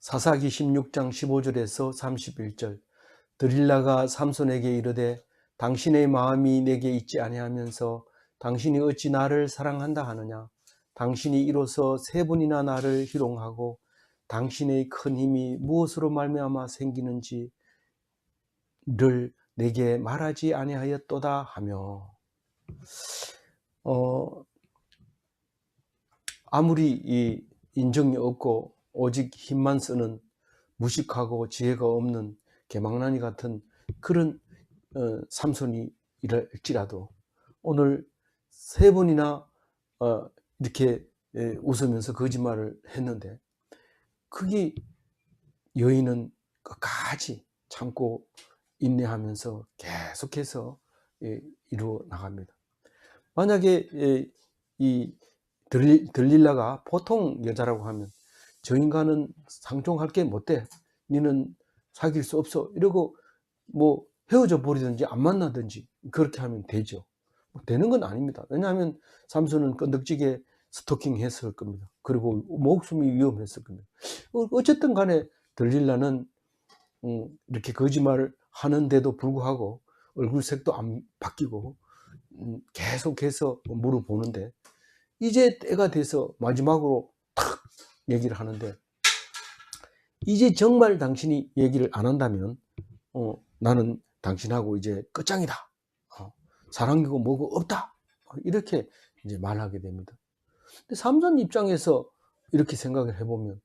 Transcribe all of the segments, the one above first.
사사기 16장 15절에서 31절. 드릴라가 삼손에게 이르되 당신의 마음이 내게 있지 아니하면서 당신이 어찌 나를 사랑한다 하느냐. 당신이 이로써 세 번이나 나를 희롱하고 당신의 큰 힘이 무엇으로 말미암아 생기는지를 내게 말하지 아니하였도다 하며, 아무리 이 인정이 없고 오직 힘만 쓰는 무식하고 지혜가 없는 개망나니 같은 그런 삼손이랄지라도 오늘 세 번이나 이렇게 웃으면서 거짓말을 했는데, 그게 여인은 끝까지 참고 인내하면서 계속해서 이루어 나갑니다. 만약에 이 들릴라가 보통 여자라고 하면 저 인간은 상종할 게 못돼, 니는 사귈 수 없어, 이러고 뭐 헤어져 버리든지 안 만나든지 그렇게 하면 되죠. 되는 건 아닙니다. 왜냐하면 삼손은 건덕지게 스토킹 했을 겁니다. 그리고 목숨이 위험했을 겁니다. 어쨌든 간에 들릴라는 이렇게 거짓말을 하는데도 불구하고 얼굴색도 안 바뀌고 계속해서 물어보는데, 이제 때가 돼서 마지막으로 탁 얘기를 하는데, 이제 정말 당신이 얘기를 안 한다면 나는 당신하고 이제 끝장이다, 사랑이고 뭐고 없다, 이렇게 이제 말하게 됩니다. 근데 삼손 입장에서 이렇게 생각을 해보면,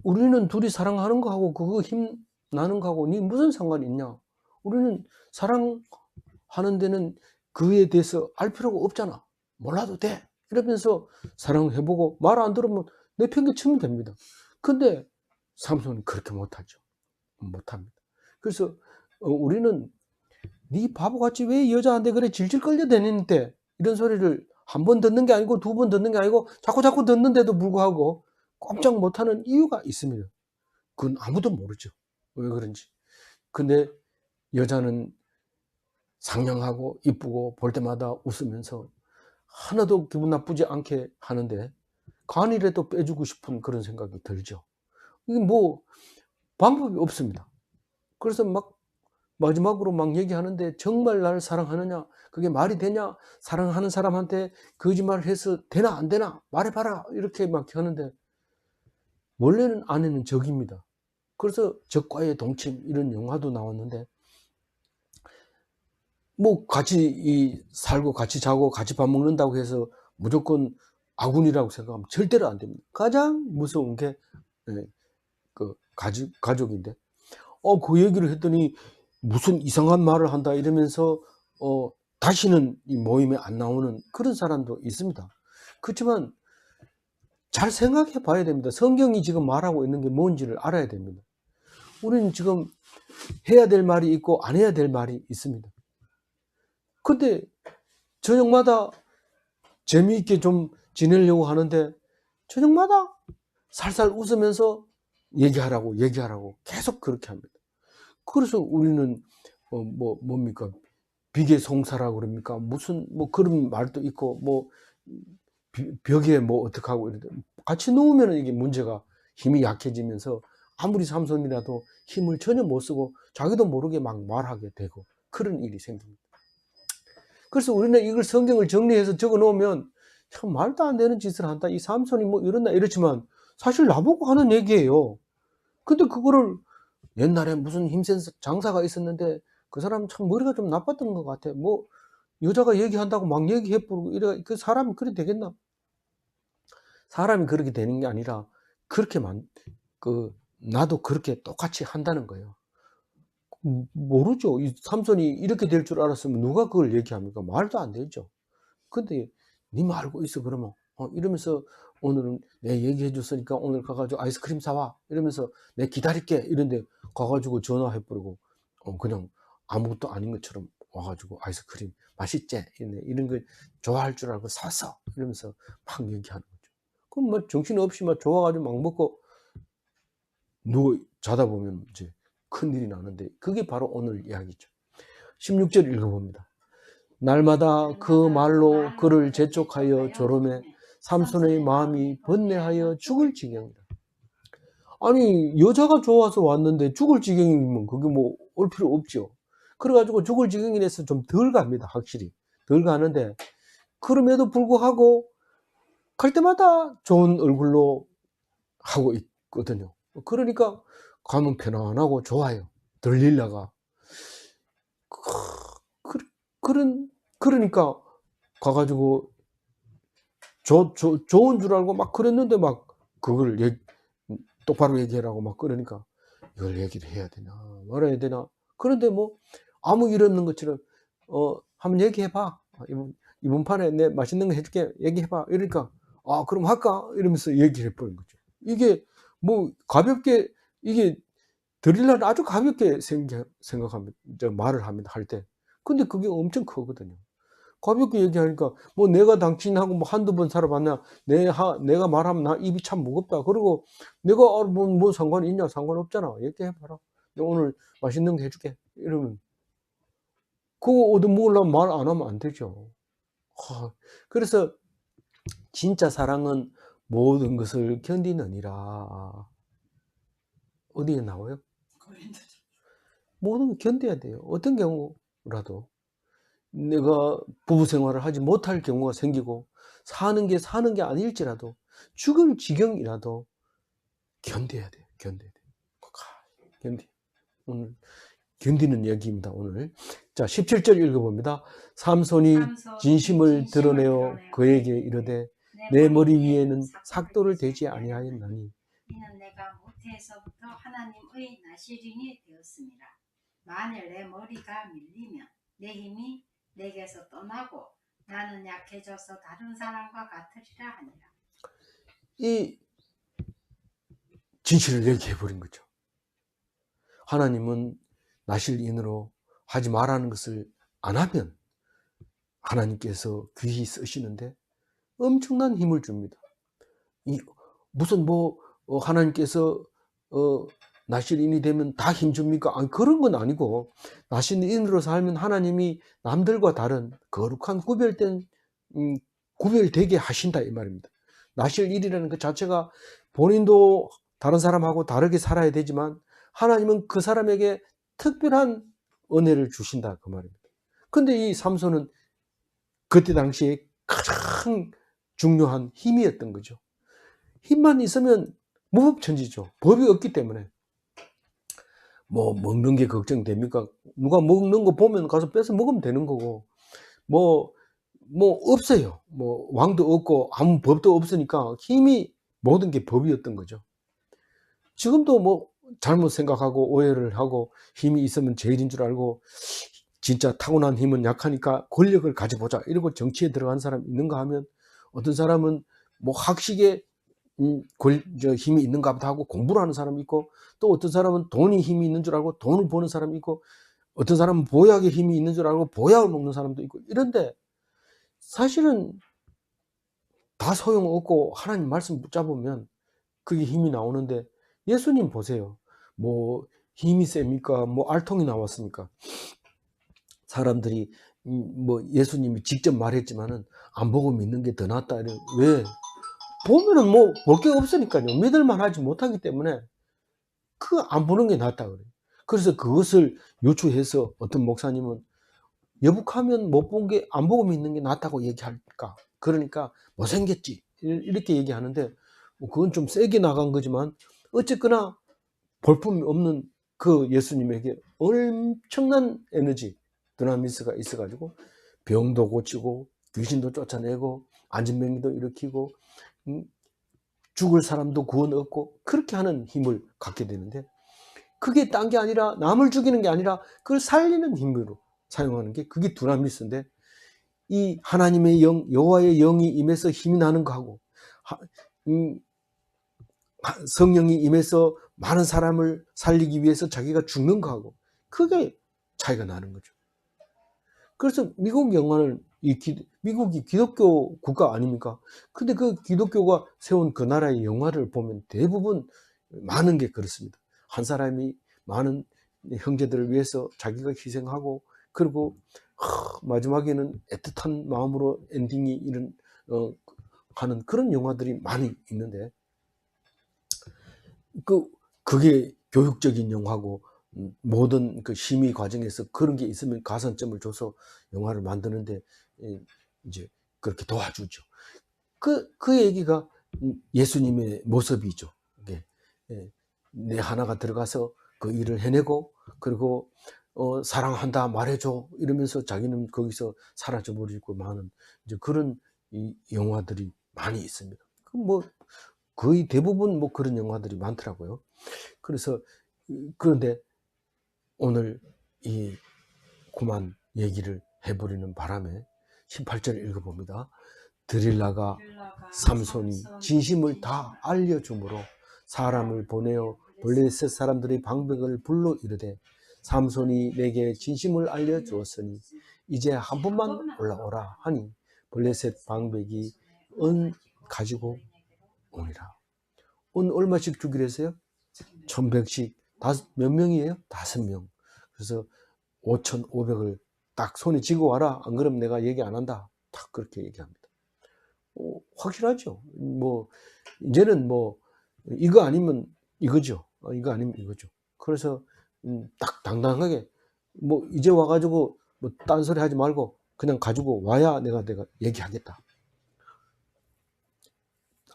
우리는 둘이 사랑하는 거하고 그거 힘 나는 거하고 니 무슨 상관이 있냐. 우리는 사랑하는 데는 그에 대해서 알 필요가 없잖아. 몰라도 돼. 이러면서 사랑해보고 말 안 들으면 내팽개치면 됩니다. 근데 삼손은 그렇게 못하죠. 못합니다. 그래서 우리는 네 바보같이 왜 여자한테 그래 질질 끌려다니는데, 이런 소리를 한 번 듣는 게 아니고 두 번 듣는 게 아니고 자꾸 듣는데도 불구하고 꼼짝 못하는 이유가 있습니다. 그건 아무도 모르죠. 왜 그런지. 근데 여자는 상냥하고 이쁘고 볼 때마다 웃으면서 하나도 기분 나쁘지 않게 하는데 간이라도 빼주고 싶은 그런 생각이 들죠. 이게 뭐 방법이 없습니다. 그래서 막 마지막으로 막 얘기하는데, 정말 나를 사랑하느냐, 그게 말이 되냐, 사랑하는 사람한테 거짓말을 해서 되나 안 되나 말해봐라, 이렇게 막 하는데, 원래는 아내는 적입니다. 그래서 적과의 동침, 이런 영화도 나왔는데, 뭐 같이 살고 같이 자고 같이 밥 먹는다고 해서 무조건 아군이라고 생각하면 절대로 안 됩니다. 가장 무서운 게 그 가족인데, 그 얘기를 했더니 무슨 이상한 말을 한다 이러면서 다시는 이 모임에 안 나오는 그런 사람도 있습니다. 그렇지만 잘 생각해 봐야 됩니다. 성경이 지금 말하고 있는 게 뭔지를 알아야 됩니다. 우리는 지금 해야 될 말이 있고 안 해야 될 말이 있습니다. 근데 저녁마다 재미있게 좀 지내려고 하는데 저녁마다 살살 웃으면서 얘기하라고 계속 그렇게 합니다. 그래서 우리는 뭡니까, 비계송사라고 그럽니까, 무슨 뭐 그런 말도 있고, 뭐 벽에 뭐 어떡하고 이러는데, 같이 누우면 이게 문제가 힘이 약해지면서 아무리 삼손이라도 힘을 전혀 못 쓰고 자기도 모르게 막 말하게 되고 그런 일이 생깁니다. 그래서 우리는 이걸 성경을 정리해서 적어 놓으면 참 말도 안 되는 짓을 한다, 이 삼손이 뭐 이런다 이렇지만 사실 나보고 하는 얘기예요. 근데 그거를 옛날에 무슨 힘센 장사가 있었는데 그 사람 참 머리가 좀 나빴던 것 같아. 뭐 여자가 얘기한다고 막 얘기해버리고 이래, 그 사람이 그래 되겠나? 사람이 그렇게 되는 게 아니라 그렇게만 나도 그렇게 똑같이 한다는 거예요. 모르죠. 이 삼손이 이렇게 될 줄 알았으면 누가 그걸 얘기합니까? 말도 안 되죠. 근데 님 알고 있어 그러면 이러면서 오늘은 내 얘기해 줬으니까 오늘 가가지고 아이스크림 사와 이러면서 내 기다릴게 이런데 가가지고 전화해 버리고 그냥 아무것도 아닌 것처럼 와가지고 아이스크림 맛있지 이런 거 좋아할 줄 알고 샀어 이러면서 막 얘기하는 거죠. 그럼 뭐 정신없이 막 좋아가지고 막 먹고 누워 자다 보면 이제 큰일이 나는데, 그게 바로 오늘 이야기죠. 16절 읽어봅니다. 날마다 그 말로 그를 재촉하여 조르매 삼손의 마음이 번뇌하여 죽을 지경이라. 아니 여자가 좋아서 왔는데 죽을 지경이면 그게 뭐 올 필요 없죠. 그래가지고 죽을 지경이라서 좀 덜 갑니다. 확실히 덜 가는데, 그럼에도 불구하고 갈 때마다 좋은 얼굴로 하고 있거든요. 그러니까 가면 편안하고 좋아요. 들릴라가 그러니까 가가지고 좋은 줄 알고 막 그랬는데, 막 그걸 똑바로 얘기하라고 막 그러니까 이걸 얘기를 해야 되나 말아야 되나. 그런데 뭐 아무 일 없는 것처럼 한번 얘기해봐. 이번 판에 내 맛있는 거 해줄게. 얘기해봐. 이러니까 그럼 할까? 이러면서 얘기를 해버린 거죠. 이게 뭐 가볍게, 이게 드릴라를 아주 가볍게 생각합니다. 말을 합니다. 할 때. 근데 그게 엄청 크거든요. 가볍게 얘기하니까 뭐 내가 당신하고 뭐 한두 번 살아봤냐, 내가 말하면 나 입이 참 무겁다. 그리고 내가 뭐 상관이 있냐, 상관없잖아. 얘기해봐라. 내가 오늘 맛있는 거 해줄게. 이러면 그거 얻어먹으려면 말 안 하면 안 되죠. 그래서 진짜 사랑은 모든 것을 견디느니라. 어디에 나와요? 모든 걸 견뎌야 돼요. 어떤 경우라도. 내가 부부 생활을 하지 못할 경우가 생기고 사는 게 아닐지라도 죽을 지경이라도 견뎌야 돼요. 견뎌야 돼요. 오늘 견디는 얘기입니다. 오늘. 자, 17절 읽어봅니다. 삼손이 진심을 드러내어 그에게 이르되 내 머리 위에는 삭도를 대지 아니하였나니 이는 내가 모태에서부터 하나님의 나시린이 되었습니다. 만일 내 머리가 밀리면 내 힘이 내게서 떠나고 나는 약해져서 다른 사람과 같으리라 하니라. 이 진실을 얘기해버린 거죠. 하나님은 나실인으로 하지 말라는 것을 안 하면 하나님께서 귀히 쓰시는데 엄청난 힘을 줍니다. 무슨 하나님께서 나실인이 되면 다 힘줍니까? 아니, 그런 건 아니고, 나실인으로 살면 하나님이 남들과 다른 거룩한 구별되게 하신다 이 말입니다. 나실인이라는 그 자체가 본인도 다른 사람하고 다르게 살아야 되지만 하나님은 그 사람에게 특별한 은혜를 주신다 그 말입니다. 근데 이 삼손은 그때 당시에 가장 중요한 힘이었던 거죠. 힘만 있으면 무법천지죠. 법이 없기 때문에. 뭐 먹는 게 걱정됩니까? 누가 먹는 거 보면 가서 뺏어 먹으면 되는 거고, 뭐 없어요. 뭐 왕도 없고 아무 법도 없으니까 힘이 모든 게 법이었던 거죠. 지금도 뭐 잘못 생각하고 오해를 하고 힘이 있으면 제일인 줄 알고 진짜 타고난 힘은 약하니까 권력을 가져보자 이러고 정치에 들어간 사람 있는가 하면, 어떤 사람은 뭐 학식에 힘이 있는가 보다 하고 공부를 하는 사람이 있고, 또 어떤 사람은 돈이 힘이 있는 줄 알고 돈을 버는 사람이 있고, 어떤 사람은 보약에 힘이 있는 줄 알고 보약을 먹는 사람도 있고, 이런데 사실은 다 소용없고 하나님 말씀 붙잡으면 그게 힘이 나오는데, 예수님 보세요. 뭐 힘이 셉니까? 뭐 알통이 나왔습니까? 사람들이 뭐 예수님이 직접 말했지만은 안 보고 믿는 게 더 낫다. 왜? 보면은 뭐 볼 게 없으니까요. 믿을만 하지 못하기 때문에 그 안 보는 게 낫다 그래요. 그래서 그것을 요추해서 어떤 목사님은 여북하면 못 본 게 안 보고 믿는 게 낫다고 얘기할까? 그러니까 못생겼지 이렇게 얘기하는데, 뭐 그건 좀 세게 나간 거지만 어쨌거나 볼품이 없는 그 예수님에게 엄청난 에너지, 드나미스가 있어가지고 병도 고치고 귀신도 쫓아내고 안진병도 일으키고 죽을 사람도 구원 얻고 그렇게 하는 힘을 갖게 되는데, 그게 딴 게 아니라 남을 죽이는 게 아니라 그걸 살리는 힘으로 사용하는 게 그게 두나미스인데, 이 하나님의 영, 여호와의 영이 임해서 힘이 나는 거하고 성령이 임해서 많은 사람을 살리기 위해서 자기가 죽는 거하고 그게 차이가 나는 거죠. 그래서 미국 영화는 미국이 기독교 국가 아닙니까? 근데 그 기독교가 세운 그 나라의 영화를 보면 대부분 많은 게 그렇습니다. 한 사람이 많은 형제들을 위해서 자기가 희생하고, 그리고 마지막에는 애틋한 마음으로 엔딩이 이런 하는 그런 영화들이 많이 있는데, 그게 교육적인 영화고, 모든 그 심의 과정에서 그런 게 있으면 가산점을 줘서 영화를 만드는데 이제 그렇게 도와주죠. 그 얘기가 예수님의 모습이죠. 이게 내 하나가 들어가서 그 일을 해내고, 그리고 사랑한다 말해줘 이러면서 자기는 거기서 사라져 버리고 많은 이제 그런 이 영화들이 많이 있습니다. 뭐 거의 대부분 뭐 그런 영화들이 많더라고요. 그래서 그런데 오늘 이 그만 얘기를 해버리는 바람에 18절 읽어봅니다. 드릴라가 삼손이 진심을 다 알려주므로 사람을 보내어 블레셋 사람들의 방백을 불러 이르되, 삼손이 내게 진심을 알려주었으니 이제 한 번만 올라오라 하니 블레셋 방백이 은 가지고 오니라. 은 얼마씩 주기로 했어요? 1100씩. 몇 명이에요? 5명. 그래서 5500을 딱 손에 쥐고 와라. 안 그러면 내가 얘기 안 한다. 딱 그렇게 얘기합니다. 확실하죠. 뭐 이제는 뭐 이거 아니면 이거죠. 이거 아니면 이거죠. 그래서 딱 당당하게 뭐 이제 와가지고 뭐 딴소리 하지 말고 그냥 가지고 와야 내가 얘기하겠다.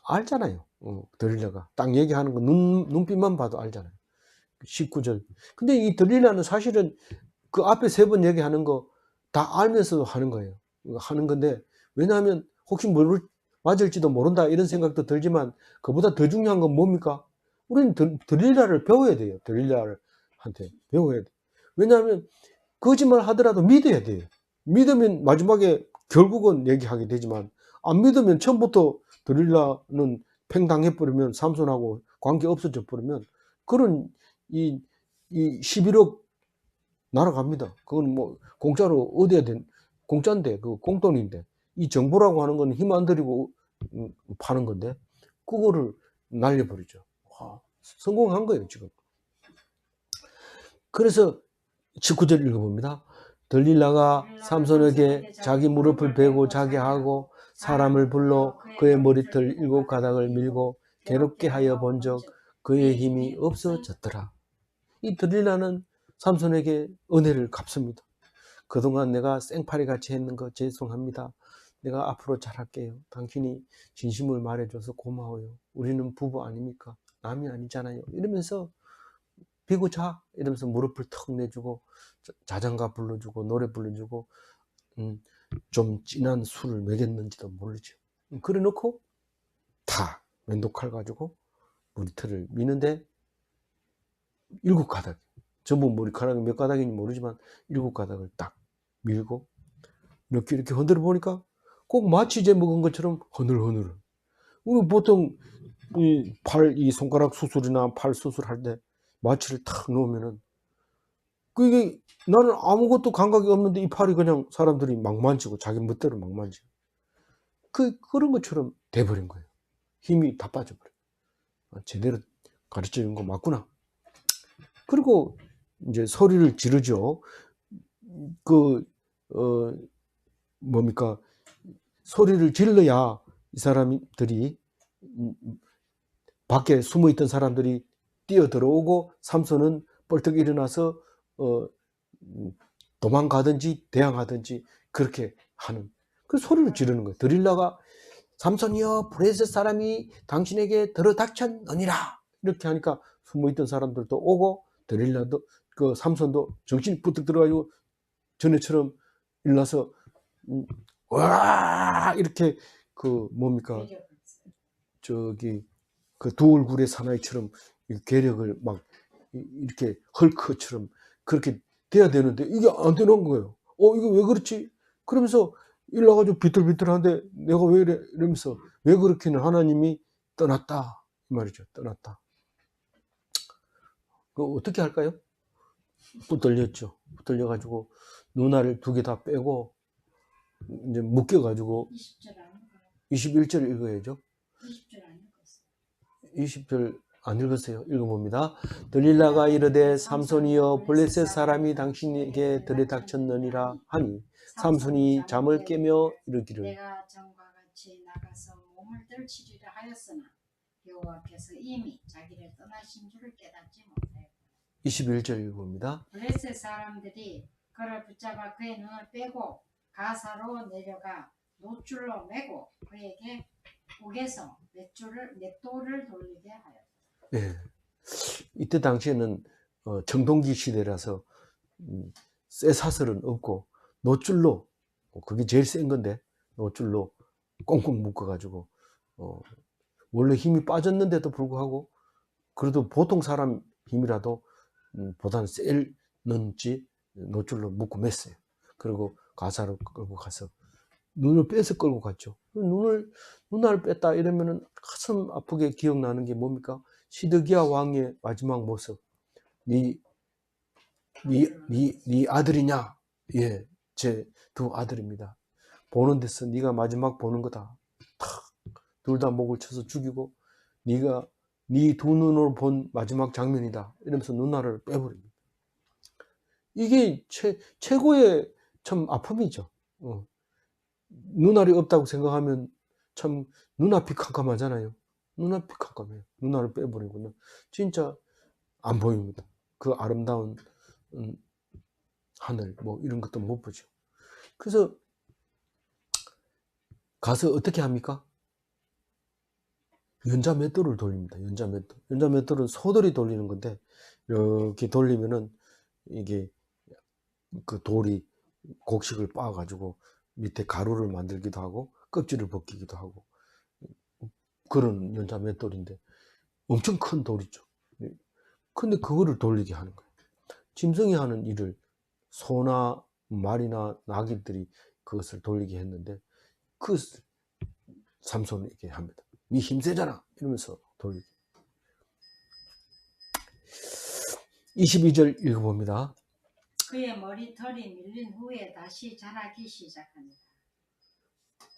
알잖아요. 드릴라가 딱 얘기하는 거 눈빛만 봐도 알잖아요. 19절. 근데 이 드릴라는 사실은 그 앞에 3번 얘기하는 거 다 알면서도 하는 거예요. 하는 건데, 왜냐하면 혹시 맞을지도 모른다 이런 생각도 들지만, 그보다 더 중요한 건 뭡니까? 우리는 드릴라를 배워야 돼요. 드릴라한테 배워야 돼. 왜냐하면 거짓말 하더라도 믿어야 돼요. 믿으면 마지막에 결국은 얘기하게 되지만, 안 믿으면 처음부터 드릴라는 팽당해버리면, 삼손하고 관계 없어져 버리면 그런 이 11억 날아갑니다. 그건 뭐 공짜로 얻어야 공짜인데, 그 공돈인데, 이 정보라고 하는 건 힘 안 들이고 파는 건데 그거를 날려버리죠. 성공한 거예요 지금. 그래서 19절 읽어봅니다. 들릴라가 삼손에게 자기 무릎을 베고 자게 하고 사람을 불러 그의 머리털 7가닥을 밀고 괴롭게 하여 본적 그의 힘이 없어졌더라. 이 들릴라는 삼손에게 은혜를 갚습니다. 그동안 내가 생파리 같이 했는 거 죄송합니다. 내가 앞으로 잘할게요. 당신이 진심을 말해줘서 고마워요. 우리는 부부 아닙니까? 남이 아니잖아요. 이러면서 비고 자 이러면서 무릎을 턱 내주고 자장가 불러주고 노래 불러주고 좀 진한 술을 먹였는지도 모르죠. 그래 놓고 다 면도칼 가지고 머리털을 미는데 7가닥, 전부 머리카락이 몇 가닥인지 모르지만 7가닥을 딱 밀고 이렇게 흔들어 보니까 꼭 마취제 먹은 것처럼 흐늘흐늘. 우리 보통 이 손가락 수술이나 팔 수술할 때 마취를 탁 놓으면은 그게 나는 아무것도 감각이 없는데 이 팔이 그냥 사람들이 막 만지고 자기 멋대로 막 만지고 그런 것처럼 돼버린 거예요. 힘이 다 빠져버려요. 제대로 가르쳐 준 거 맞구나. 그리고 이제 소리를 지르죠. 뭡니까? 소리를 질러야 이 사람들이 밖에 숨어 있던 사람들이 뛰어 들어오고 삼손은 벌떡 일어나서 도망가든지 대항하든지 그렇게 하는 그 소리를 지르는 거예요. 드릴라가 삼손이여 블레셋 사람이 당신에게 들어닥쳤느니라 이렇게 하니까 숨어 있던 사람들도 오고 드릴라도 그 삼손도 정신이 부뜩 들어가지고 전에처럼 일어나서 와 이렇게 그 뭡니까 저기 그 두 얼굴의 사나이처럼 괴력을 막 이렇게 헐크처럼 그렇게 돼야 되는데 이게 안 되는 거예요. 이거 왜 그렇지? 그러면서 일나가지고 비틀비틀한데 내가 왜 이래? 이러면서 왜 그렇게는 하나님이 떠났다 이 말이죠. 떠났다. 그 어떻게 할까요? 붙들렸죠. 붙들려가지고 누나를 2개 다 빼고 이제 묶여가지고 21절 읽어야죠. 20절 안 읽었어요. 읽어봅니다. 들릴라가 이르되 삼손이여 블레셋 사람이 당신에게 들이닥쳤느니라 하니 삼손이 잠을 깨며 이르기를 내가 전과 같이 나가서 몸을 떨치리라 하였으나 여호와께서 이미 자기를 떠나신 줄을 깨닫지 못하였다. 21절 읽어봅니다. 블레셋 사람들이 그를 붙잡아 그의 눈을 빼고 가사로 내려가 노줄로 매고 그에게 옥에서 맷돌을 돌리게 하였다. 예. 이때 당시에는 청동기 시대라서 쇠사슬은 없고 노줄로, 그게 제일 센 건데 노줄로 꽁꽁 묶어가지고 원래 힘이 빠졌는데도 불구하고 그래도 보통 사람 힘이라도 보다는 셀는지 노줄로 묶고 맸어요. 그리고 가사를 끌고 가서 눈을 빼서 끌고 갔죠. 눈알 뺐다 이러면은 가슴 아프게 기억나는 게 뭡니까? 시드기야 왕의 마지막 모습. 네 아들이냐? 예, 제 두 아들입니다. 보는 데서 네가 마지막 보는 거다. 둘 다 목을 쳐서 죽이고 네가 네 두 눈으로 본 마지막 장면이다. 이러면서 눈알을 빼버립니다. 이게 최고의 참 아픔이죠. 눈알이 없다고 생각하면 참 눈앞이 캄캄하잖아요. 눈앞이 캄캄해요. 눈알을 빼버리고는 진짜 안 보입니다. 그 아름다운 하늘 뭐 이런 것도 못 보죠. 그래서 가서 어떻게 합니까? 연자 맷돌을 돌립니다. 연자 맷돌. 연자 맷돌은 소들이 돌리는 건데 이렇게 돌리면은 이게 그 돌이 곡식을 빻아가지고 밑에 가루를 만들기도 하고 껍질을 벗기기도 하고 그런 연자 맷돌인데 엄청 큰 돌이죠. 근데 그거를 돌리게 하는 거예요. 짐승이 하는 일을 소나 말이나 나귀들이 그것을 돌리게 했는데 그 삼손에게 합니다. 네 힘세잖아 이러면서 돌리게. 22절 읽어봅니다. 그의 머리털이 밀린 후에 다시 자라기 시작합니다.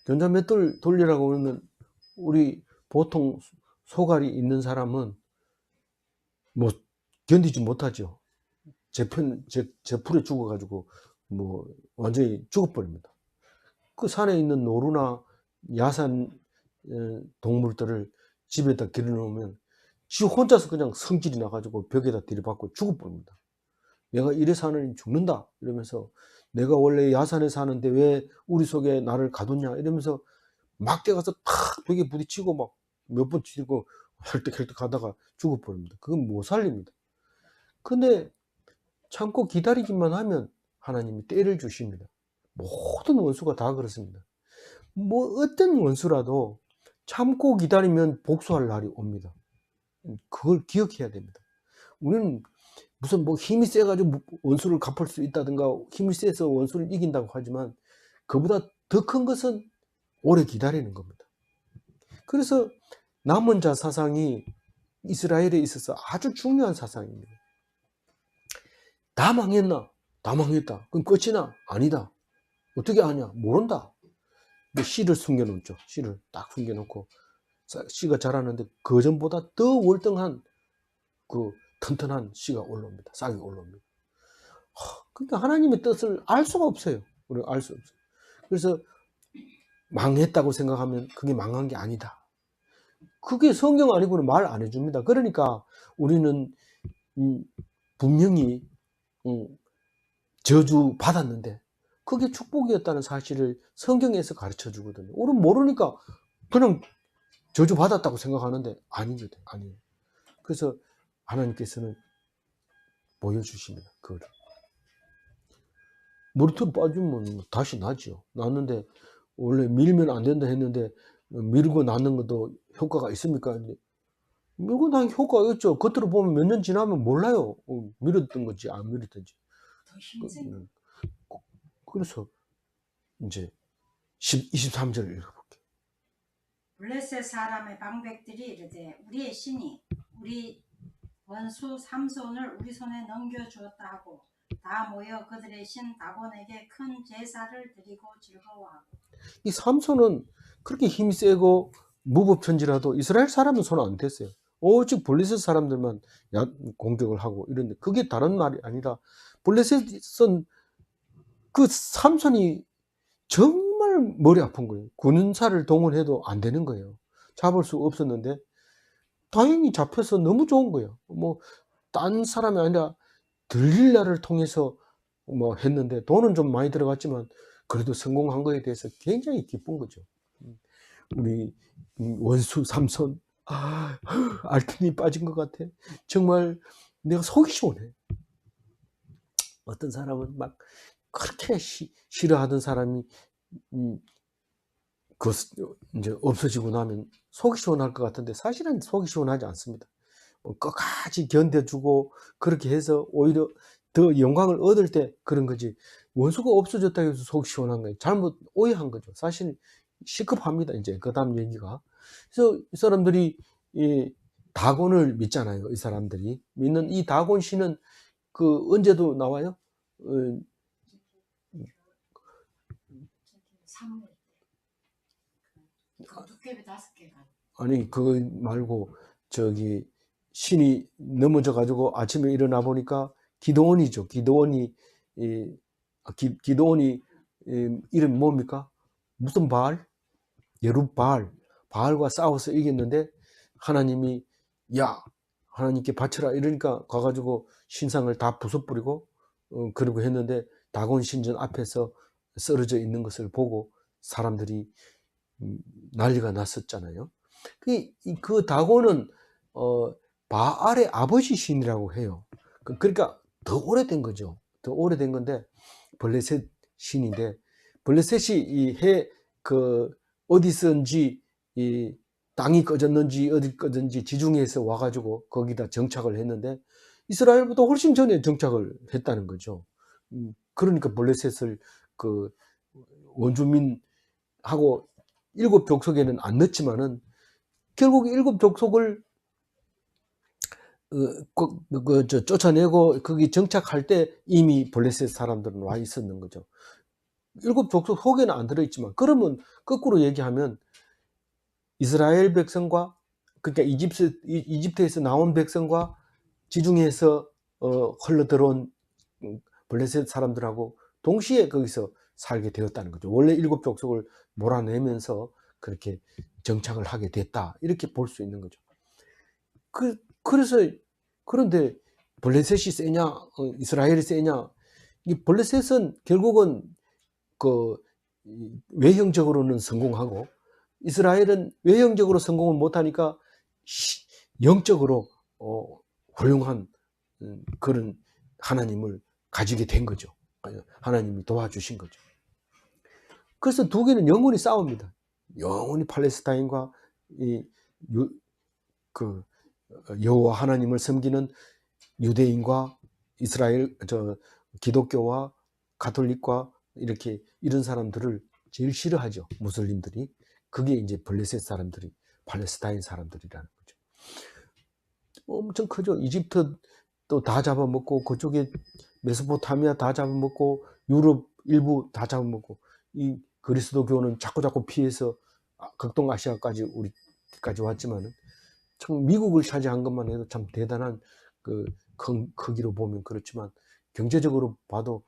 연자 맷돌 돌리라고 그러면 우리 보통 소갈이 있는 사람은 뭐 견디지 못하죠. 제풀에 죽어가지고 뭐 완전히 죽어버립니다. 그 산에 있는 노루나 야산 동물들을 집에다 길어놓으면 지 혼자서 그냥 성질이 나가지고 벽에다 들이받고 죽어버립니다. 내가 이래 사느니 죽는다 이러면서 내가 원래 야산에 사는데 왜 우리 속에 나를 가뒀냐 이러면서 막 뛰어가서 탁 벽에 부딪히고 막 몇 번 치고 헐떡헐떡 하다가 죽어버립니다. 그건 못 살립니다. 근데 참고 기다리기만 하면 하나님이 때를 주십니다. 모든 원수가 다 그렇습니다. 뭐 어떤 원수라도 참고 기다리면 복수할 날이 옵니다. 그걸 기억해야 됩니다. 우리는 무슨 뭐 힘이 세가지고 원수를 갚을 수 있다든가 힘이 세서 원수를 이긴다고 하지만 그보다 더 큰 것은 오래 기다리는 겁니다. 그래서 남은 자 사상이 이스라엘에 있어서 아주 중요한 사상입니다. 다 망했나? 다 망했다. 그럼 끝이나? 아니다. 어떻게 아냐? 모른다. 씨를 숨겨놓죠. 씨를 딱 숨겨놓고 씨가 자라는데 그 전보다 더 월등한 그 튼튼한 씨가 올라옵니다. 싹이 올라옵니다. 그러니까 하나님의 뜻을 알 수가 없어요. 우리가 알 수 없어요. 그래서 망했다고 생각하면 그게 망한 게 아니다. 그게 성경 아니고는 말 안 해줍니다. 그러니까 우리는 분명히 저주 받았는데 그게 축복이었다는 사실을 성경에서 가르쳐 주거든요. 우리는 모르니까 그냥 저주 받았다고 생각하는데 아니거든요. 아니에요. 그래서 하나님께서는 보여주십니다. 그거를. 머리털 빠지면 다시 나죠. 났는데 원래 밀면 안 된다 했는데 밀고 낳는 것도 효과가 있습니까? 밀고 낳는 효과가 있죠. 겉으로 보면 몇 년 지나면 몰라요. 밀었던 건지 안 밀었던지. 더 힘든. 그래서 이제 23절 읽어볼게요. 블레셋 사람의 방백들이 이르되 우리의 신이 우리 원수 삼손을 우리 손에 넘겨주었다 하고 다 모여 그들의 신 다곤에게 큰 제사를 드리고 즐거워하고. 이 삼손은 그렇게 힘이 세고 무법천지라도 이스라엘 사람은 손 안 댔어요. 오직 블레셋 사람들만 공격을 하고 이런데 그게 다른 말이 아니라 블레셋은 그 삼손이 정말 머리 아픈 거예요. 군사를 동원해도 안 되는 거예요. 잡을 수 없었는데 다행히 잡혀서 너무 좋은 거예요. 뭐 딴 사람이 아니라 들릴라를 통해서 뭐 했는데 돈은 좀 많이 들어갔지만 그래도 성공한 거에 대해서 굉장히 기쁜 거죠. 우리 원수 삼손, 알튼이 빠진 것 같아. 정말 내가 속이 시원해. 어떤 사람은 막 그렇게 싫어하던 사람이 그 이제 없어지고 나면 속이 시원할 것 같은데 사실은 속이 시원하지 않습니다. 끝까지 견뎌주고 그렇게 해서 오히려 더 영광을 얻을 때 그런 거지, 원수가 없어졌다고 해서 속이 시원한 거예요. 잘못 오해한 거죠. 사실 시급합니다. 이제 그 다음 얘기가. 그래서 이 사람들이 이 다곤을 믿잖아요. 이 사람들이 믿는 이 다곤 씨는 그 언제도 나와요? 사무엘 그 두께비 5개가 아니 그거 말고 저기 신이 넘어져 가지고 아침에 일어나 보니까 기드온이죠. 기드온이 기드온이 이름 뭡니까? 무슨 바알? 예룻바알. 바알과 싸워서 이겼는데 하나님이 야 하나님께 바쳐라 이러니까 가가지고 신상을 다 부숴버리고 그러고 했는데 다곤 신전 앞에서 쓰러져 있는 것을 보고 사람들이 난리가 났었잖아요. 그 다곤은 바알의 아버지 신이라고 해요. 그러니까 더 오래된 거죠. 더 오래된 건데 블레셋 신인데 블레셋이 어디선지 이 땅이 꺼졌는지 어디 꺼졌는지 지중해에서 와가지고 거기다 정착을 했는데 이스라엘보다 훨씬 전에 정착을 했다는 거죠. 그러니까 블레셋을 그 원주민하고 7족속에는 안 넣었지만은 결국 7족속을 쫓아내고 거기 정착할 때 이미 블레셋 사람들은 와 있었는 거죠. 7족속 속에는 안 들어있지만, 그러면 거꾸로 얘기하면 이스라엘 백성과 그러니까 이집트에서 나온 백성과 지중해에서 흘러 들어온 블레셋 사람들하고 동시에 거기서 살게 되었다는 거죠. 원래 7족속을 몰아내면서 그렇게 정착을 하게 됐다, 이렇게 볼 수 있는 거죠. 그래서 그런데 블레셋이 세냐 이스라엘이 세냐, 이 블레셋은 결국은 그 외형적으로는 성공하고 이스라엘은 외형적으로 성공을 못하니까 영적으로 훌륭한 그런 하나님을 가지게 된 거죠. 하나님이 도와주신 거죠. 그래서 두 개는 영원히 싸웁니다. 영원히 팔레스타인과 여호와 하나님을 섬기는 유대인과 이스라엘 기독교와 가톨릭과 이렇게 이런 사람들을 제일 싫어하죠. 무슬림들이. 그게 이제 블레셋 사람들이 팔레스타인 사람들이라는 거죠. 엄청 크죠. 이집트도 다 잡아먹고 그쪽에 메소포타미아 다 잡아먹고 유럽 일부 다 잡아먹고 이 그리스도교는 자꾸 피해서 극동아시아까지 우리까지 왔지만은 참 미국을 차지한 것만 해도 참 대단한 그 크기로 보면 그렇지만 경제적으로 봐도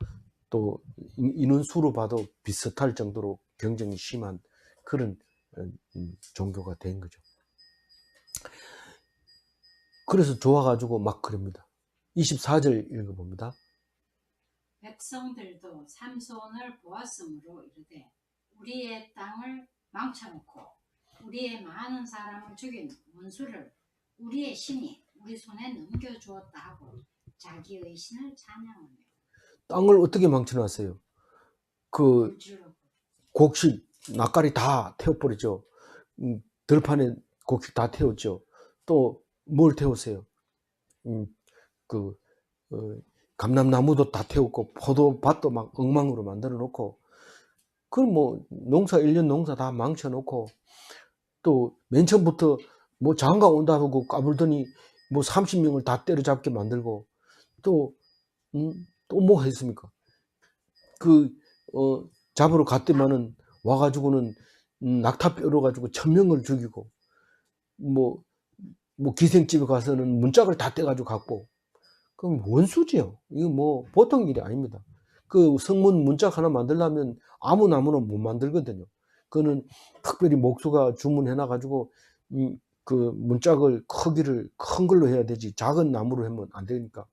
또 인원수로 봐도 비슷할 정도로 경쟁이 심한 그런 종교가 된 거죠. 그래서 좋아가지고 막 그럽니다. 24절 읽어봅니다. 백성들도 삼손을 보았으므로 이르되 우리의 땅을 망쳐놓고 우리의 많은 사람을 죽인 원수를 우리의 신이 우리 손에 넘겨주었다 하고 자기의 신을 찬양하며. 땅을 어떻게 망쳐놨어요? 그 곡식 낯가리 다 태워버리죠. 들판에 곡식 다 태웠죠. 또 뭘 태웠어요? 감람나무도 다 태웠고 포도밭도 막 엉망으로 만들어 놓고, 그럼 뭐 농사 1년 농사 다 망쳐 놓고, 또 맨 처음부터 뭐 장가 온다고 까불더니 뭐 30명을 다 때려잡게 만들고, 또 뭐 했습니까? 잡으러 갔더만은 와가지고는 낙타 뼈로 가지고 1000명을 죽이고, 뭐 기생집에 가서는 문짝을 다 떼가지고 갖고, 그럼 원수지요. 이거 뭐 보통 일이 아닙니다. 그 성문 문짝 하나 만들려면 아무나 못 만들거든요. 그거는 특별히 목수가 주문해 놔가지고 그 문짝을 크기를 큰 걸로 해야 되지 작은 나무로 하면 안 되니까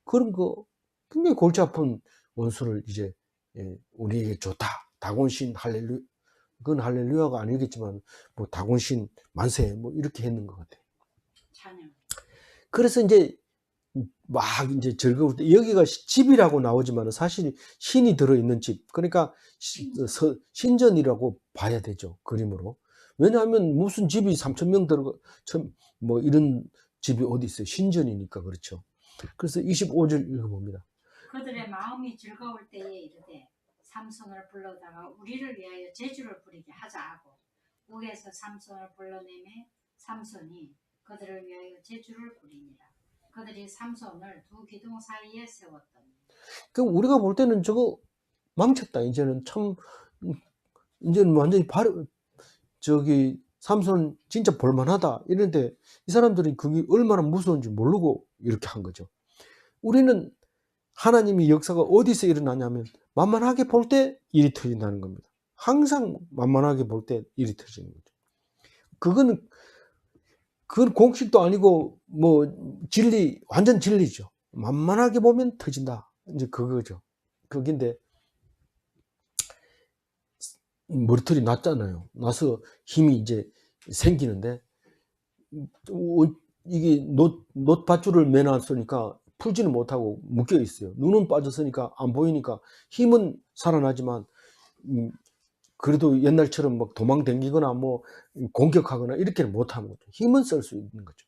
그런 거 굉장히 골치 아픈 원수를 이제 우리에게 줬다. 다곤신 할렐루야. 그건 할렐루야가 아니겠지만 뭐 다곤신 만세 뭐 이렇게 했는 것 같아요. 찬양. 그래서 이제 막 이제 즐거울 때 여기가 집이라고 나오지만 사실 신이 들어있는 집 그러니까 신전이라고 봐야 되죠 그림으로. 왜냐하면 무슨 집이 3,000명 들어가 뭐 이런 집이 어디 있어요. 신전이니까 그렇죠. 그래서 25절 읽어봅니다. 그들의 마음이 즐거울 때에 이르되 삼손을 불러다가 우리를 위하여 제주를 부리게 하자 하고 옥에서 삼손을 불러내매 삼손이 그들을 위하여 제주를 부리니라. 그들이 삼손을 두 기둥 사이에 세웠더니. 그 우리가 볼 때는 저거 망쳤다. 이제는 참 이제는 완전히 저기 삼손 진짜 볼만하다 이런데 이 사람들이 그게 얼마나 무서운지 모르고 이렇게 한 거죠. 우리는 하나님의 역사가 어디서 일어나냐면 만만하게 볼 때 일이 터진다는 겁니다. 항상 만만하게 볼 때 일이 터지는 거죠. 그건 공식도 아니고 뭐 진리 완전 진리죠. 만만하게 보면 터진다. 이제 그거죠. 그긴데 머리털이 났잖아요. 나서 힘이 이제 생기는데 이게 놋밧줄을 매놨으니까 풀지는 못하고 묶여 있어요. 눈은 빠졌으니까 안 보이니까 힘은 살아나지만 그래도 옛날처럼 막 도망 다니거나 뭐 공격하거나 이렇게는 못하는 거죠. 힘은 쓸 수 있는 거죠.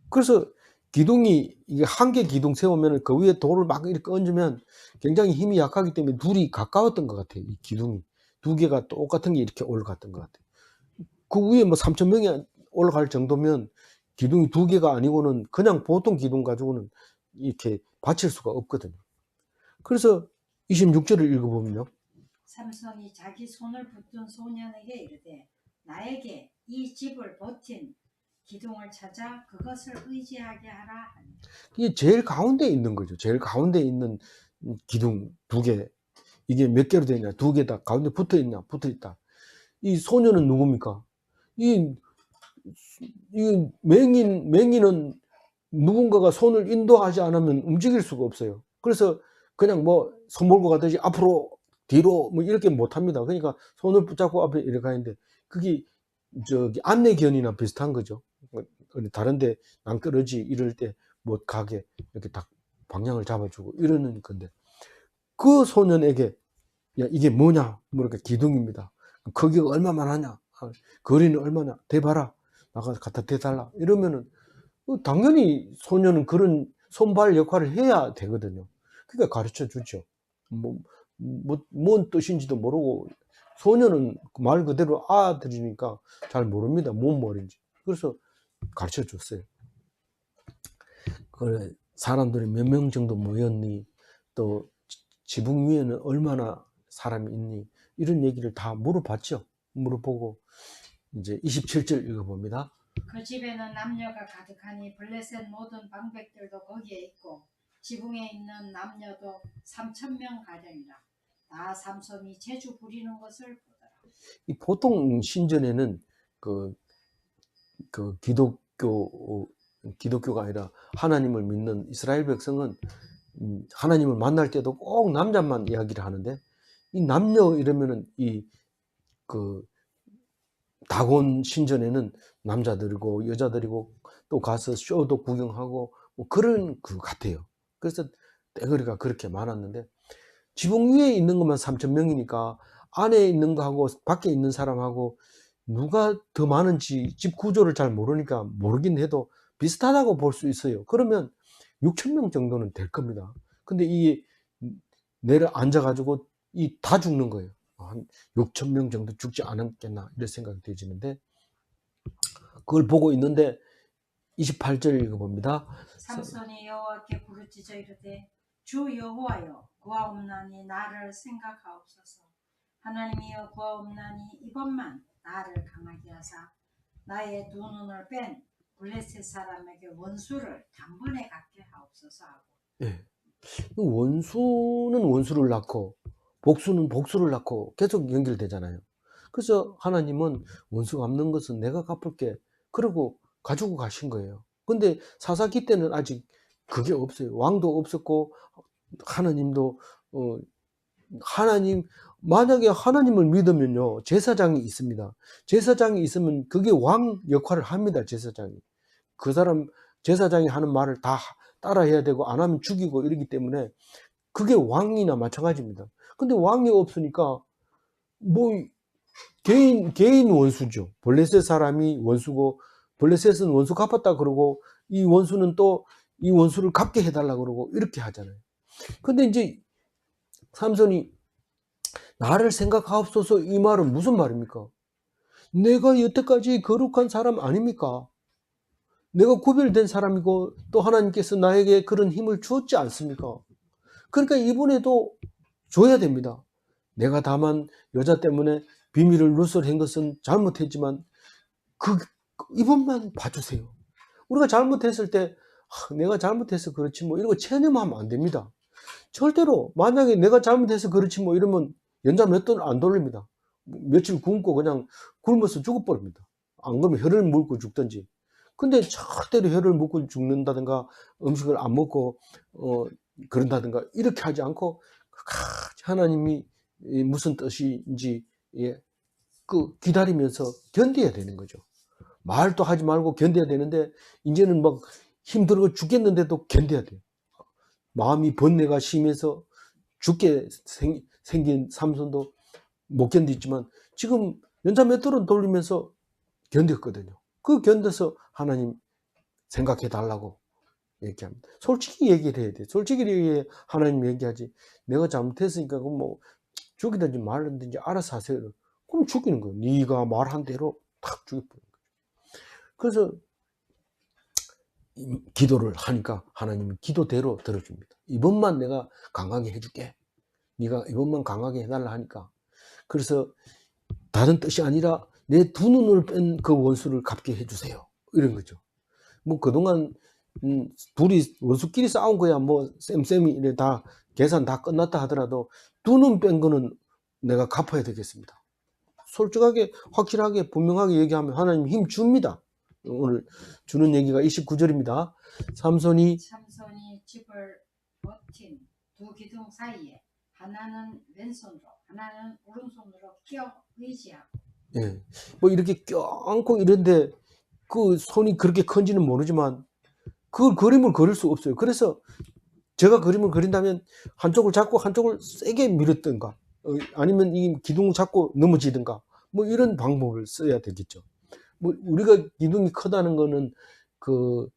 그래서 기둥이 이게 한 개 기둥 세우면 그 위에 돌을 막 이렇게 얹으면 굉장히 힘이 약하기 때문에 둘이 가까웠던 것 같아요. 이 기둥이 두 개가 똑같은 게 이렇게 올라갔던 것 같아요. 그 위에 뭐 3,000명이 올라갈 정도면 기둥이 두 개가 아니고는 그냥 보통 기둥 가지고는 이렇게 받칠 수가 없거든요. 그래서 26절을 읽어보면요. 삼손이 자기 손을 붙든 소년에게 이르되 나에게 이 집을 버틴 기둥을 찾아 그것을 의지하게 하라 하니. 이게 제일 가운데 있는 거죠. 제일 가운데 있는 기둥 두 개. 이게 몇 개로 되냐? 두 개 다 가운데 붙어 있냐? 붙어 있다. 이 소년은 누굽니까? 이 맹인은 누군가가 손을 인도하지 않으면 움직일 수가 없어요. 그래서 그냥 뭐 손 몰고 가듯이 앞으로 뒤로 뭐 이렇게 못 합니다. 그러니까 손을 붙잡고 앞에 이렇게 가는데 그게 저기 안내견이나 비슷한 거죠. 다른데 낭떠러지 이럴 때 못 가게 이렇게 딱 방향을 잡아주고 이러는 건데 그 소년에게 야 이게 뭐냐? 뭐랄까 기둥입니다. 크기가 얼마만 하냐? 거리는 얼마냐? 대봐라. 나가 갖다 대달라. 이러면은 당연히 소년은 그런 손발 역할을 해야 되거든요. 그러니까 가르쳐 주죠. 뭔 뜻인지도 모르고 소년은 말 그대로 아들이니까 잘 모릅니다. 뭔 말인지. 그래서 가르쳐 줬어요. 그래 사람들이 몇 명 정도 모였니? 또 지붕 위에는 얼마나 사람이 있니? 이런 얘기를 다 물어봤죠. 물어보고 이제 27절 읽어봅니다. 그 집에는 남녀가 가득하니 블레셋 모든 방백들도 거기에 있고 지붕에 있는 남녀도 3,000명 가량이라. 다 삼손이 제주 부리는 것을 보더라. 이 보통 신전에는 그 기독교가 아니라 하나님을 믿는 이스라엘 백성은 하나님을 만날 때도 꼭 남자만 이야기를 하는데 이 남녀 이러면은 그 다곤 신전에는 남자들이고 여자들이고 또 가서 쇼도 구경하고 뭐 그런 것 같아요. 그래서 떼거리가 그렇게 많았는데 지붕 위에 있는 것만 3,000명이니까 안에 있는 거하고 밖에 있는 사람하고 누가 더 많은지 집 구조를 잘 모르니까 모르긴 해도 비슷하다고 볼 수 있어요. 그러면 6,000명 정도는 될 겁니다. 근데 이게 내려 앉아가지고 다 죽는 거예요. 한 6,000명 정도 죽지 않았겠나 이런 생각이 들지는데 그걸 보고 있는데 28절 읽어봅니다. 삼손이 여호와께 부르짖어 이르되 주 여호와여 구하옵나니 나를 생각하옵소서. 하나님이여 구하옵나니 이번만 나를 강하게 하사 나의 두 눈을 뺀 블레셋 사람에게 원수를 단번에 갖게 하옵소서 하고. 예. 원수는 원수를 낳고 복수는 복수를 낳고 계속 연결되잖아요. 그래서 하나님은 원수 갚는 것은 내가 갚을게. 그러고 가지고 가신 거예요. 근데 사사기 때는 아직 그게 없어요. 왕도 없었고 하나님도 하나님, 만약에 하나님을 믿으면요, 제사장이 있습니다. 제사장이 있으면 그게 왕 역할을 합니다. 제사장이. 그 사람 제사장이 하는 말을 다 따라해야 되고 안 하면 죽이고 이러기 때문에 그게 왕이나 마찬가지입니다. 근데 왕이 없으니까 뭐 개인 원수죠. 블레셋 사람이 원수고 블레셋은 원수 갚았다 그러고 이 원수는 또 이 원수를 갚게 해달라 그러고 이렇게 하잖아요. 근데 이제 삼손이 나를 생각하옵소서 이 말은 무슨 말입니까? 내가 여태까지 거룩한 사람 아닙니까? 내가 구별된 사람이고 또 하나님께서 나에게 그런 힘을 주었지 않습니까? 그러니까 이번에도 줘야 됩니다. 내가 다만 여자 때문에 비밀을 누설한 것은 잘못했지만 이번만 봐주세요. 우리가 잘못했을 때 내가 잘못해서 그렇지 뭐 이런 거 체념하면 안 됩니다. 절대로 만약에 내가 잘못해서 그렇지 뭐 이러면 연자 몇 돈 안 돌립니다. 며칠 굶고 그냥 굶어서 죽어버립니다. 안 그러면 혀를 물고 죽든지. 근데 절대로 혀를 물고 죽는다든가 음식을 안 먹고 그런다든가 이렇게 하지 않고 하나님이 무슨 뜻인지 기다리면서 견뎌야 되는 거죠. 말도 하지 말고 견뎌야 되는데 이제는 막 힘들어 죽겠는데도 견뎌야 돼요. 마음이 번뇌가 심해서 죽게 생긴 삼손도 못 견디지만 지금 연자 몇 돌은 돌리면서 견뎠거든요. 그 견뎌서 하나님 생각해 달라고 얘기합니다. 솔직히 얘기를 해야 돼. 솔직히 얘기해 하나님 얘기하지. 내가 잘못했으니까 그럼 뭐 죽이든지 말든지 알아서 하세요. 그럼 죽이는 거예요. 네가 말한 대로 탁 죽여버리는 거예요. 그래서 기도를 하니까 하나님은 기도대로 들어줍니다. 이번만 내가 강하게 해줄게. 네가 이번만 강하게 해달라 하니까. 그래서 다른 뜻이 아니라 내 두 눈을 뺀 그 원수를 갚게 해주세요. 이런 거죠. 뭐 그동안 둘이 원수끼리 싸운 거야. 뭐 쌤쌤이 이래 다 계산 다 끝났다 하더라도 두 눈 뺀 거는 내가 갚아야 되겠습니다. 솔직하게 확실하게 분명하게 얘기하면 하나님 힘 줍니다. 오늘 주는 얘기가 29절입니다. 삼손이 집을 버틴 두 기둥 사이에 하나는 왼손으로 하나는 오른손으로 끼어 의지하고 예, 뭐 이렇게 껴안고 이런데 그 손이 그렇게 큰지는 모르지만 그 그림을 그릴 수 없어요. 그래서 제가 그림을 그린다면 한쪽을 잡고 한쪽을 세게 밀었던가 아니면 이 기둥을 잡고 넘어지든가 뭐 이런 방법을 써야 되겠죠. 뭐 우리가 기둥이 크다는 거는 그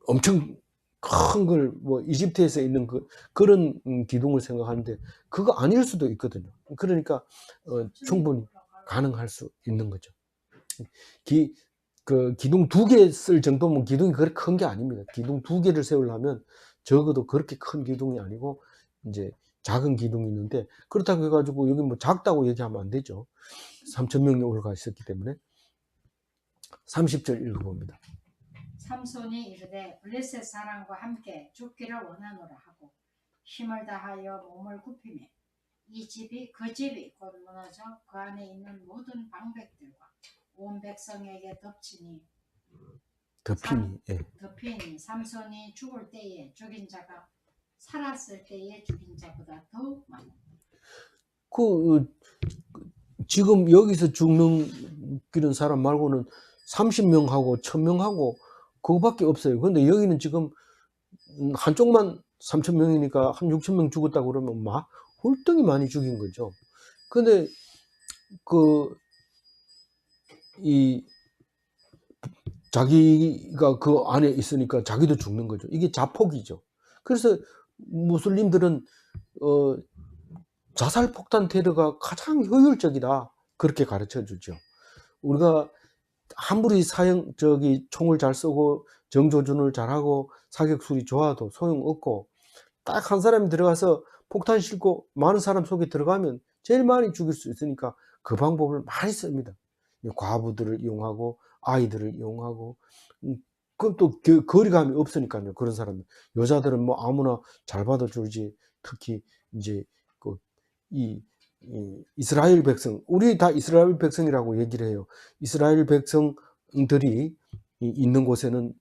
엄청 큰 걸 뭐 이집트에서 있는 그런 기둥을 생각하는데 그거 아닐 수도 있거든요. 그러니까 충분히 가능할 수 있는 거죠. 기둥 두 개 쓸 정도면 기둥이 그렇게 큰 게 아닙니다. 기둥 두 개를 세우려면 적어도 그렇게 큰 기둥이 아니고 이제 작은 기둥이 있는데 그렇다고 해가지고 여기 뭐 작다고 얘기하면 안 되죠. 3,000명이 올라가 있었기 때문에 30절 읽어봅니다. 삼손이 이르되 블레셋 사람과 함께 죽기를 원하노라 하고 힘을 다하여 몸을 굽히매 이 집이 그 집이 곧 무너져 그 안에 있는 모든 방백들과 온 백성에게 덮이니 삼손이 죽을 때에 죽인 자가 살았을 때에 죽인 자보다 더 많아. 지금 여기서 죽는 사람 말고는 30명하고 1,000명하고 그거밖에 없어요. 근데 여기는 지금 한쪽만 3,000명이니까 한 6,000명 죽었다고 그러면 홀덩이 많이 죽인 거죠. 근데 자기가 그 안에 있으니까 자기도 죽는 거죠. 이게 자폭이죠. 그래서 무슬림들은 자살폭탄 테러가 가장 효율적이다. 그렇게 가르쳐 주죠. 우리가 아무리 총을 잘 쏘고 정조준을 잘하고 사격술이 좋아도 소용없고 딱 한 사람이 들어가서 폭탄 싣고 많은 사람 속에 들어가면 제일 많이 죽일 수 있으니까 그 방법을 많이 씁니다. 과부들을 이용하고 아이들을 이용하고 그건 또 거리감이 없으니까요. 그런 사람들 여자들은 뭐 아무나 잘 받아주지. 특히 이제 이 이 이스라엘 백성, 우리 다 이스라엘 백성이라고 얘기를 해요. 이스라엘 백성들이 있는 곳에는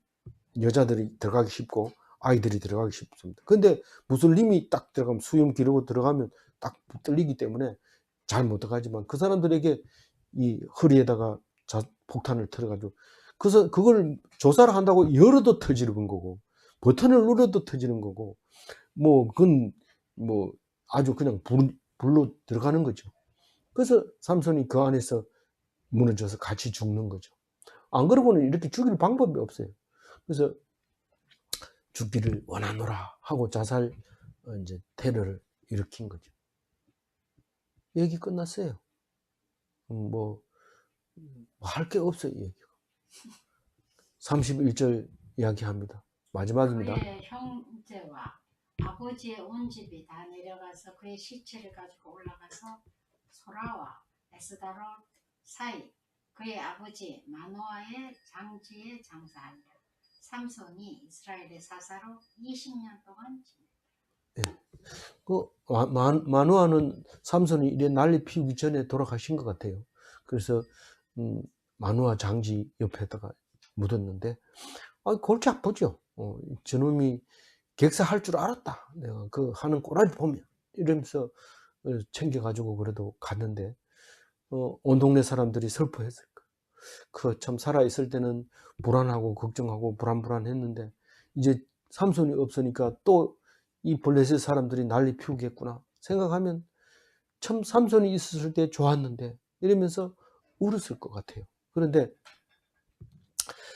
여자들이 들어가기 쉽고 아이들이 들어가기 쉽습니다. 근데 무슬림이 딱 들어가면, 수염 기르고 들어가면 딱 뚫리기 때문에 잘 못 들어가지만, 그 사람들에게 이 허리에다가 폭탄을 틀어가지고, 그래서 그걸 조사를 한다고 열어도 터지는 거고, 버튼을 눌러도 터지는 거고, 뭐 그건 뭐 아주 그냥 불로 들어가는 거죠. 그래서 삼손이 그 안에서 무너져서 같이 죽는 거죠. 안 그러고는 이렇게 죽일 방법이 없어요. 그래서 죽기를 원하노라 하고 자살 이제 테러를 일으킨 거죠. 얘기 끝났어요. 뭐 할 게 없어요, 얘기가. 31절 이야기합니다. 마지막입니다. 그의 형제와 아버지의 온 집이 다 내려가서 그의 시체를 가지고 올라가서 소라와 에스다로 사이 그의 아버지 마노아의 장지에 장사하니라. 삼손이 이스라엘의 사사로 20년 동안 지냈다. 그 마누아는 삼손이 이래 난리 피우기 전에 돌아가신 것 같아요. 그래서 마누아 장지 옆에다가 묻었는데, 골치 아프죠. 저놈이 객사할 줄 알았다. 내가 그 하는 꼬라지 보면 이러면서 챙겨가지고 그래도 갔는데, 온 동네 사람들이 슬퍼했을 거예요. 그 참 살아있을 때는 불안하고 걱정하고 불안했는데, 이제 삼손이 없으니까 또 이 블레셋 사람들이 난리 피우겠구나 생각하면 참 삼손이 있었을 때 좋았는데 이러면서 울었을 것 같아요. 그런데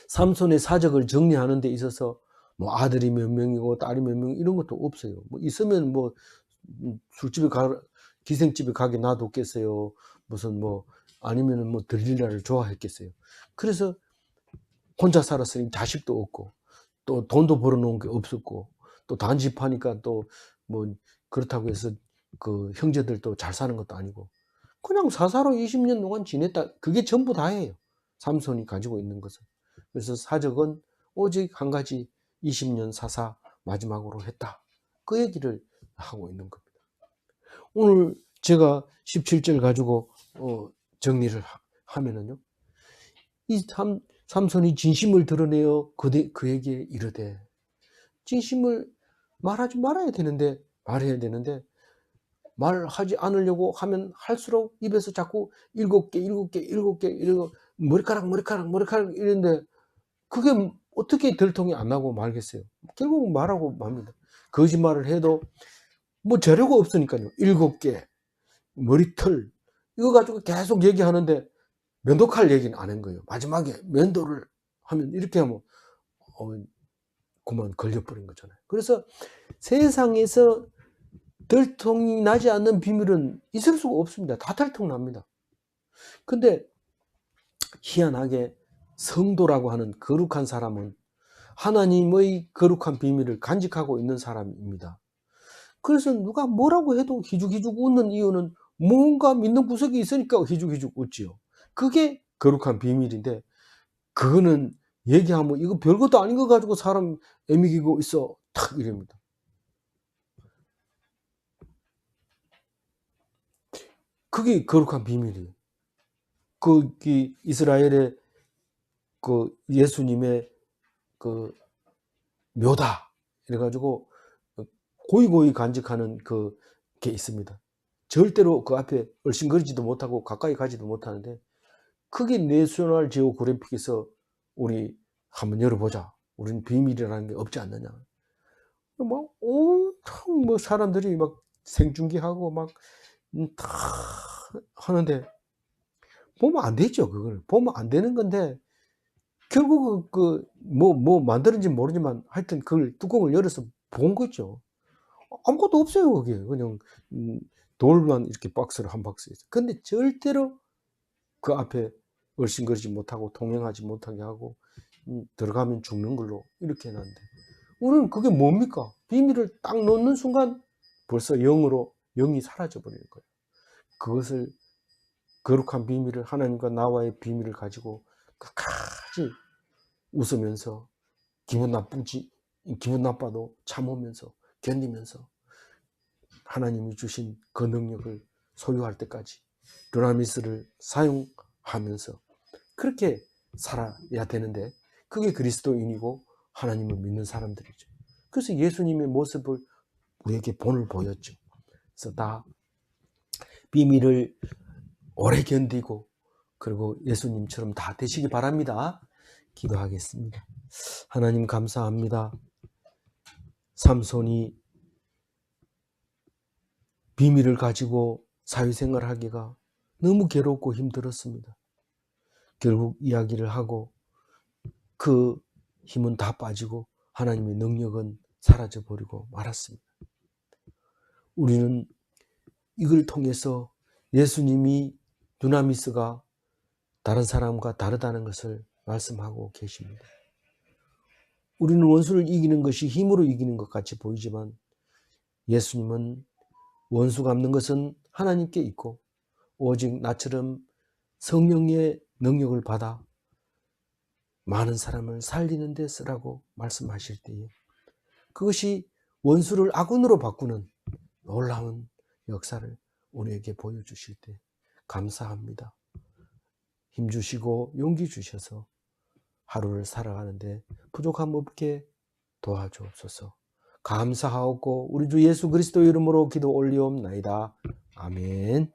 삼손의 사적을 정리하는 데 있어서 뭐 아들이 몇 명이고 딸이 몇 명 이런 것도 없어요. 뭐 있으면 뭐 술집에 기생집에 가게 놔뒀겠어요. 무슨 뭐 아니면은 뭐 들릴라를 좋아했겠어요. 그래서 혼자 살았으니 자식도 없고 또 돈도 벌어놓은 게 없었고 또 단집하니까 또 뭐 그렇다고 해서 그 형제들도 잘 사는 것도 아니고 그냥 사사로 20년 동안 지냈다. 그게 전부 다예요. 삼손이 가지고 있는 것은. 그래서 사적은 오직 한 가지 20년 사사 마지막으로 했다. 그 얘기를 하고 있는 겁니다. 오늘 제가 17절 가지고 정리를 하면은요. 이 삼손이 진심을 드러내어 그에게 이르되, 진심을 말하지 말아야 되는데 말해야 되는데 말하지 않으려고 하면 할수록 입에서 자꾸 7개 이러고 머리카락 이런데 그게 어떻게 들통이 안 나고 말겠어요. 결국은 말하고 맙니다. 거짓말을 해도 뭐 재료가 없으니까요. 7개 머리털 이거 가지고 계속 얘기하는데 면도칼 얘기는 안 한 거예요. 마지막에 면도를 하면 이렇게 하면 그만 걸려버린 거잖아요. 그래서 세상에서 들통이 나지 않는 비밀은 있을 수가 없습니다. 다 들통 납니다. 근데 희한하게 성도라고 하는 거룩한 사람은 하나님의 거룩한 비밀을 간직하고 있는 사람입니다. 그래서 누가 뭐라고 해도 희죽희죽 웃는 이유는 뭔가 믿는 구석이 있으니까 희죽희죽 웃지요. 그게 거룩한 비밀인데 그거는 얘기하면 이거 별것도 아닌 거 가지고 사람 애미기고 있어 탁 이럽니다. 그게 거룩한 비밀이에요. 그 이스라엘의 그 예수님의 그 묘다 이래가지고 고이고이 간직하는 그게 있습니다. 절대로 그 앞에 얼씬거리지도 못하고 가까이 가지도 못하는데 그게 내셔널 지오그래픽에서 우리 한번 열어보자. 우리는 비밀이라는 게 없지 않느냐. 막 온통 뭐 사람들이 막 생중계하고 막 다 하는데 보면 안 되죠. 그걸 보면 안 되는 건데 결국은 뭐 만드는지 모르지만 하여튼 그걸 뚜껑을 열어서 본 거죠. 아무것도 없어요. 거기에 그냥 돌만 이렇게 박스를 한 박스 있어요. 근데 절대로 그 앞에 얼씬거리지 못하고 통행하지 못하게 하고 들어가면 죽는 걸로 이렇게 해놨는데 우리는 그게 뭡니까? 비밀을 딱 넣는 순간 벌써 영이 사라져 버리는 거예요. 그것을 거룩한 비밀을 하나님과 나와의 비밀을 가지고 끝까지 웃으면서 기분 나빠도 참으면서 견디면서 하나님이 주신 그 능력을 소유할 때까지 두나미스를 사용하면서 그렇게 살아야 되는데 그게 그리스도인이고 하나님을 믿는 사람들이죠. 그래서 예수님의 모습을 우리에게 본을 보였죠. 그래서 다 비밀을 오래 견디고 그리고 예수님처럼 다 되시기 바랍니다. 기도하겠습니다. 하나님 감사합니다. 삼손이 비밀을 가지고 사회생활을 하기가 너무 괴롭고 힘들었습니다. 결국 이야기를 하고 그 힘은 다 빠지고 하나님의 능력은 사라져버리고 말았습니다. 우리는 이걸 통해서 예수님이 두나미스가 다른 사람과 다르다는 것을 말씀하고 계십니다. 우리는 원수를 이기는 것이 힘으로 이기는 것 같이 보이지만 예수님은 원수 갚는 것은 하나님께 있고 오직 나처럼 성령의 능력을 받아 많은 사람을 살리는 데 쓰라고 말씀하실 때에 그것이 원수를 아군으로 바꾸는 놀라운 역사를 우리에게 보여주실 때 감사합니다. 힘주시고 용기 주셔서 하루를 살아가는데 부족함 없게 도와주옵소서. 감사하옵고 우리 주 예수 그리스도 이름으로 기도 올리옵나이다. 아멘.